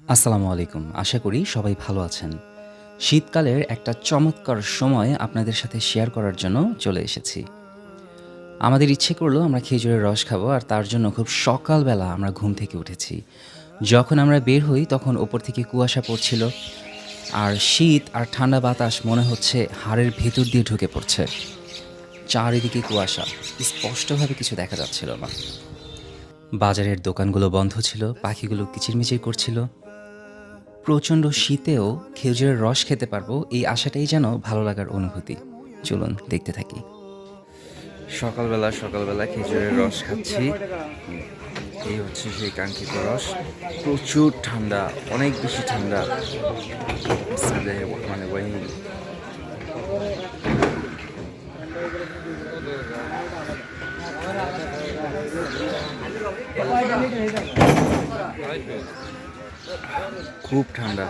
আসসালামু আলাইকুম। আশা করি সবাই ভালো আছেন। শীতকালের একটা চমৎকার সময় আপনাদের সাথে শেয়ার করার জন্য চলে এসেছি। আমাদের ইচ্ছে করলো আমরা খেজুরের রস খাবো আর তার জন্য খুব সকালবেলা আমরা ঘুম থেকে উঠেছি। যখন আমরা বের হই তখন ওপর থেকে কুয়াশা পড়ছিল আর শীত আর ঠান্ডা বাতাস মনে হচ্ছে হাড়ের ভেতর দিয়ে ঢুকে পড়ছে। চারিদিকে কুয়াশা, স্পষ্টভাবে কিছু দেখা যাচ্ছিল না। বাজারের দোকানগুলো বন্ধ ছিল, পাখিগুলো কিচিরমিচির করছিল। প্রচণ্ড শীতেও খেজুরের রস খেতে পারবো এই আশাটাই যেন ভালো লাগার অনুভূতি। চলুন দেখতে থাকি। সকালবেলা খেজুরের রস খাচ্ছি। এই হচ্ছে সেই কাঙ্ক্ষিত রস। প্রচুর ঠান্ডা, অনেক বেশি ঠান্ডা। বিসমিল্লাহির রহমানির রহিম। খুব ঠান্ডা।